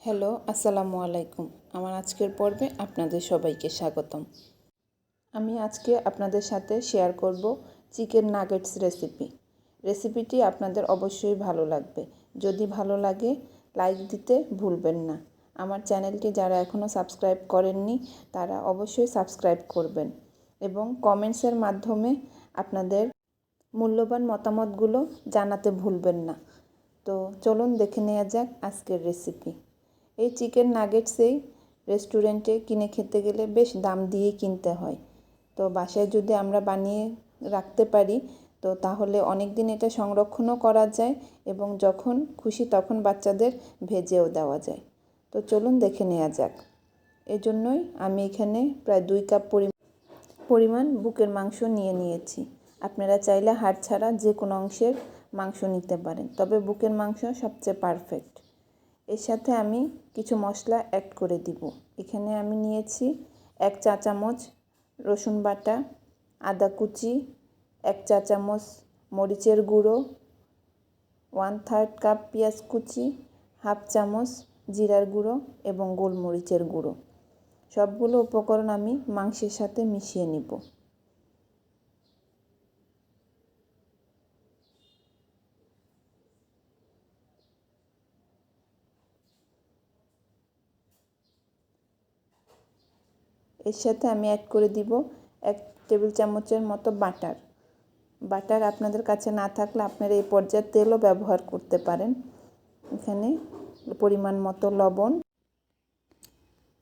Hello, আসসালামু আলাইকুম। আমার আজকের পর্বে আপনাদের সবাইকে স্বাগতম। আমি আজকে আপনাদের সাথে শেয়ার করব চিকেন নাগেটস রেসিপিটি আপনাদের অবশ্যই ভালো লাগবে। যদি ভালো লাগে লাইক দিতে ভুলবেন না। আমার চ্যানেলটি যারা এখনও সাবস্ক্রাইব করেননি তারা অবশ্যই সাবস্ক্রাইব করবেন এবং কমেন্টসের মাধ্যমে আপনাদের মূল্যবান মতামতগুলো জানাতে ভুলবেন না। তো চলুন দেখে নেওয়া যাক আজকের রেসিপি। এই চিকেন নাগেটসেই রেস্টুরেন্টে কিনে খেতে গেলে বেশ দাম দিয়েই কিনতে হয়। তো বাসায় যদি আমরা বানিয়ে রাখতে পারি তো তাহলে অনেক দিন এটা সংরক্ষণও করা যায় এবং যখন খুশি তখন বাচ্চাদের ভেজেও দেওয়া যায়। তো চলুন দেখে নেওয়া যাক। এই জন্যই আমি এখানে প্রায় 2 কাপ পরিমাণ বুকের মাংস নিয়েছি। আপনারা চাইলে হাড় ছাড়া যে কোনো অংশের মাংস নিতে পারেন, তবে বুকের মাংস সবচেয়ে পারফেক্ট। এর সাথে আমি কিছু মশলা অ্যাড করে দিব। এখানে আমি নিয়েছি 1 চা চামচ রসুন বাটা, আদা কুচি, 1 চা চামচ মরিচের গুঁড়ো, 1/3 কাপ পেঁয়াজ কুচি, 1/2 চামচ জিরার গুঁড়ো এবং গোলমরিচের গুঁড়ো। সবগুলো উপকরণ আমি মাংসের সাথে মিশিয়ে নিব। এর সাথে আমি অ্যাড করে দিব 1 টেবিল চামচের মতো বাটার আপনাদের কাছে না থাকলে আপনারা এই পর্যায়ে তেলও ব্যবহার করতে পারেন। এখানে পরিমাণ মতো লবণ।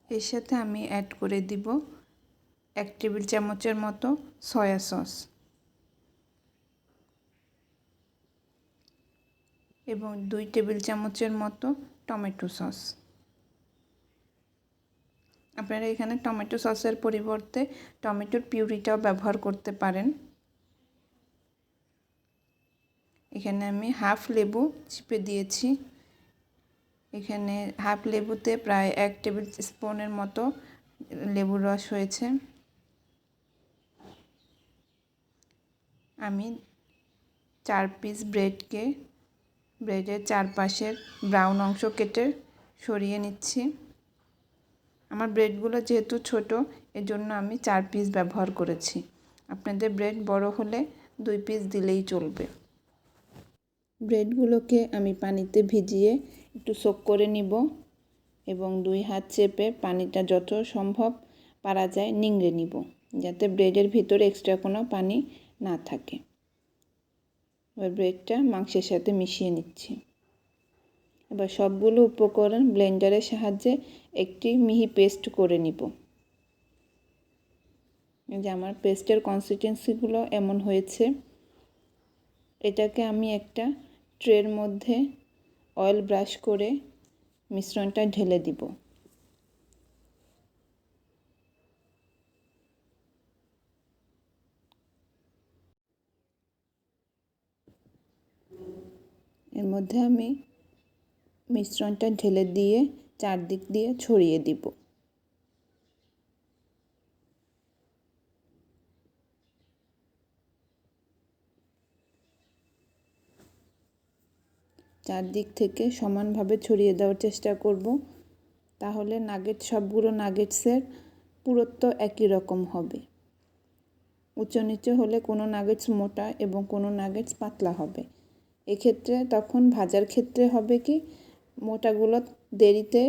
এর সাথে আমি অ্যাড করে দিব 1 টেবিল চামচের মতো সয়া সস এবং 2 টেবিল চামচের মতো টমেটো সস। আপনারা এখানে টমেটো সসের পরিবর্তে টমেটোর পিউরিটাও ব্যবহার করতে পারেন। এখানে আমি হাফ লেবু চিপে দিয়েছি। এখানে হাফ লেবুতে প্রায় 1 টেবিল স্পুনের মতো লেবুর রস হয়েছে। আমি 4 পিস ব্রেডের চারপাশের ব্রাউন অংশ কেটে সরিয়ে নিচ্ছি। আমার ব্রেডগুলো যেহেতু ছোট এজন্য আমি 4 পিস ব্যবহার করেছি। আপনাদের ব্রেড বড় হলে 2 পিস দিলেই চলবে। ব্রেডগুলোকে আমি পানিতে ভিজিয়ে একটু সোক করে নিব এবং 2 হাত চেপে পানিটা যত সম্ভব পারা যায় নিংড়ে নিব, যাতে ব্রেডের ভিতরে এক্সট্রা কোনো পানি না থাকে। এবার ব্রেডটা মাংসের সাথে মিশিয়ে নিচ্ছি। এবার সবগুলো উপকরণ ব্লেন্ডারের সাহায্যে একটি মিহি পেস্ট করে নিব। এই যে আমার পেস্টের কনসিস্টেন্সিগুলো এমন হয়েছে। এটাকে আমি একটা ট্রের মধ্যে অয়েল ব্রাশ করে মিশ্রণটা ঢেলে দিব। এর মধ্যে আমি মিশ্রণটা ঢেলে দিয়ে চারদিক দিয়ে ছড়িয়ে দিব। চারদিক থেকে সমানভাবে ছড়িয়ে দেওয়ার চেষ্টা করব, তাহলে সবগুলো নাগেটসের পুরুত্ব একই রকম হবে। উঁচু নিচু হলে কোনো নাগেটস মোটা এবং কোনো নাগেটস পাতলা হবে। এক্ষেত্রে তখন ভাজার ক্ষেত্রে হবে কি মোটাগুলো দেরিতে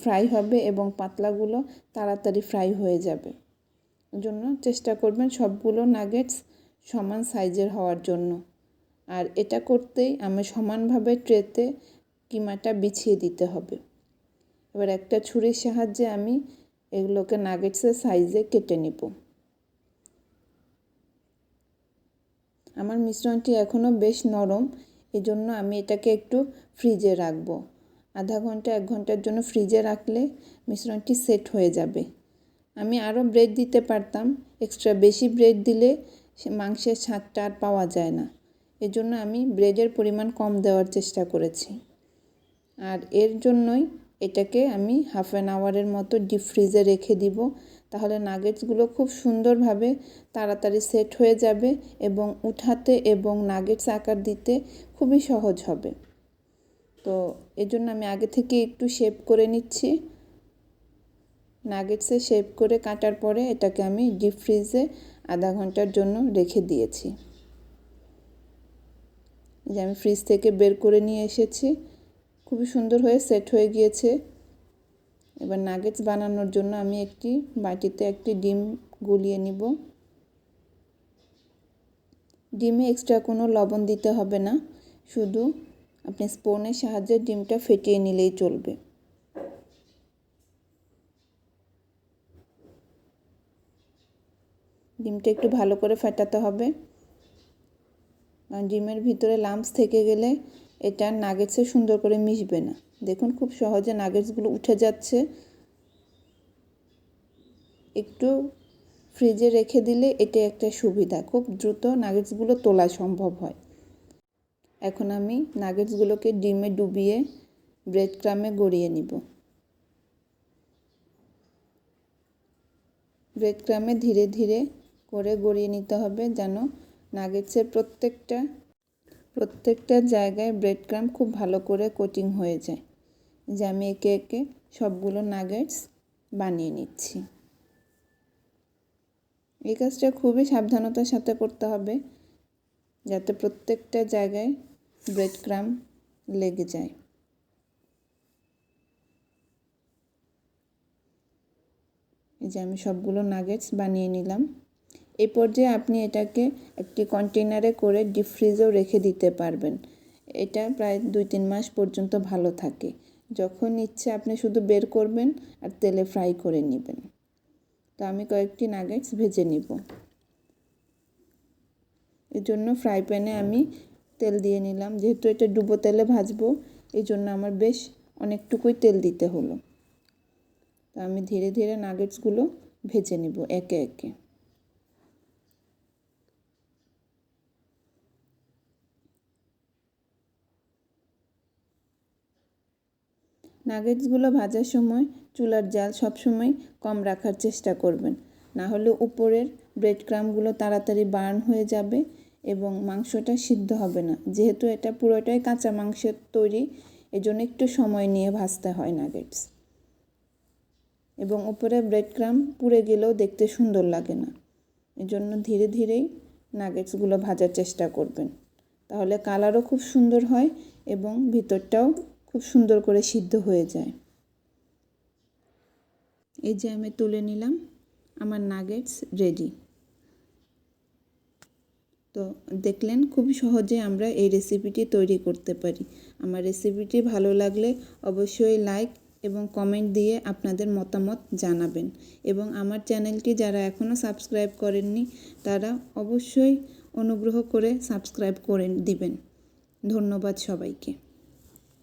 ফ্রাই হবে এবং পাতলাগুলো তাড়াতাড়ি ফ্রাই হয়ে যাবে। জন্য চেষ্টা করবেন সবগুলো নাগেটস সমান সাইজের হওয়ার জন্য। আর এটা করতেই আমি সমানভাবে ট্রেতে কিমাটা বিছিয়ে দিতে হবে। এবার একটা ছুরির সাহায্যে আমি এগুলোকে নাগেটসের সাইজে কেটে নিব। আমার মিশ্রণটি এখনও বেশ নরম, এজন্য আমি এটাকে একটু ফ্রিজে রাখব। আধা ঘন্টা 1 ঘন্টার জন্য ফ্রিজে রাখলে মিশ্রণটি সেট হয়ে যাবে। আমি আরও ব্রেড দিতে পারতাম, এক্সট্রা বেশি ব্রেড দিলে মাংসের স্বাদটা আর পাওয়া যায় না। এজন্য আমি ব্রেডের পরিমাণ কম দেওয়ার চেষ্টা করেছি। আর এর জন্যই এটাকে আমি হাফ অ্যান আওয়ারের মতো ডিপ ফ্রিজে রেখে দিব। তাহলে নাগেটসগুলো খুব সুন্দরভাবে তাড়াতাড়ি সেট হয়ে যাবে এবং উঠাতে এবং নাগেটস আকার দিতে খুবই সহজ হবে। তো এর জন্য আমি আগে থেকে একটু শেপ করে নিচ্ছি। নাগেটসে শেপ করে কাটার পরে এটাকে আমি ডিপ ফ্রিজে আধা ঘন্টার জন্য রেখে দিয়েছি। যে আমি ফ্রিজ থেকে বের করে নিয়ে এসেছি, খুবই সুন্দর হয়ে সেট হয়ে গিয়েছে। এবার নাগেটস বানানোর জন্য আমি একটি বাটিতে একটি ডিম গুলিয়ে নিব। ডিমে এক্সট্রা কোনো লবণ দিতে হবে না, শুধু আপনি স্পুনের সাহায্যে ডিমটা ফেটিয়ে নিলেই চলবে। ডিমটা একটু ভালো করে ফেটাতে হবে, কারণ ডিমের ভিতরে লাম্পস থেকে গেলে এটা নাগেটসে সুন্দর করে মিশবে না। দেখুন খুব সহজে নাগেটসগুলো উঠে যাচ্ছে। একটু ফ্রিজে রেখে দিলে এটা একটা সুবিধা, খুব দ্রুত নাগেটসগুলো তোলা সম্ভব হয়। এখন আমি নাগেটসগুলোকে ডিমে ডুবিয়ে ব্রেড ক্রামে গড়িয়ে নিব। ব্রেড ক্রামে ধীরে ধীরে করে গড়িয়ে নিতে হবে, যেন নাগেটসের প্রত্যেকটা জায়গায় ব্রেড ক্রাম খুব ভালো করে কোটিং হয়ে যায়। যে আমি একে একে সবগুলো নাগেটস বানিয়ে নিচ্ছি। এই কাজটা খুবই সাবধানতার সাথে করতে হবে, যাতে প্রত্যেকটা জায়গায় ব্রেড ক্রাম লেগে যায়। এই যে আমি সবগুলো নাগেটস বানিয়ে নিলাম। এই পর্যায়ে আপনি এটাকে একটি কন্টেনারে করে ডিপ ফ্রিজেও রেখে দিতে পারবেন। এটা প্রায় 2-3 মাস পর্যন্ত ভালো থাকে। যখন ইচ্ছে আপনি শুধু বের করবেন আর তেলে ফ্রাই করে নেবেন। তো আমি কয়েকটি নাগেটস ভেজে নিব। এর জন্য ফ্রাই প্যানে আমি তেল দিয়ে নিলাম। যেহেতু এটা ডুবো তেলে ভাজবো, এই জন্য আমার বেশ অনেকটুকুই তেল দিতে হলো। তো আমি ধীরে ধীরে নাগেটসগুলো ভেজে নিব একে একে। নাগেটসগুলো ভাজার সময় চুলার জাল সবসময় কম রাখার চেষ্টা করবেন, না হলে উপরের ব্রেড ক্রামগুলো তাড়াতাড়ি বার্ন হয়ে যাবে এবং মাংসটা সিদ্ধ হবে না। যেহেতু এটা পুরোটাই কাঁচা মাংসের তৈরি, এজন্য একটু সময় নিয়ে ভাজতে হয় নাগেটস। এবং উপরে ব্রেড ক্রাম পুড়ে গেলেও দেখতে সুন্দর লাগে না। এজন্য ধীরে ধীরেই নাগেটসগুলো ভাজার চেষ্টা করবেন, তাহলে কালারও খুব সুন্দর হয় এবং ভিতরটাও খুব সুন্দর করে সিদ্ধ হয়ে যায়। এই যে আমি তুলে নিলাম, আমার নাগেটস রেডি। তো দেখলেন খুব সহজে আমরা এই রেসিপিটি তৈরি করতে পারি। আমার রেসিপিটি ভালো লাগলে অবশ্যই লাইক এবং কমেন্ট দিয়ে আপনাদের মতামত জানাবেন, এবং আমার চ্যানেলটি যারা এখনও সাবস্ক্রাইব করেননি তারা অবশ্যই অনুগ্রহ করে সাবস্ক্রাইব করে দিবেন। ধন্যবাদ সবাইকে।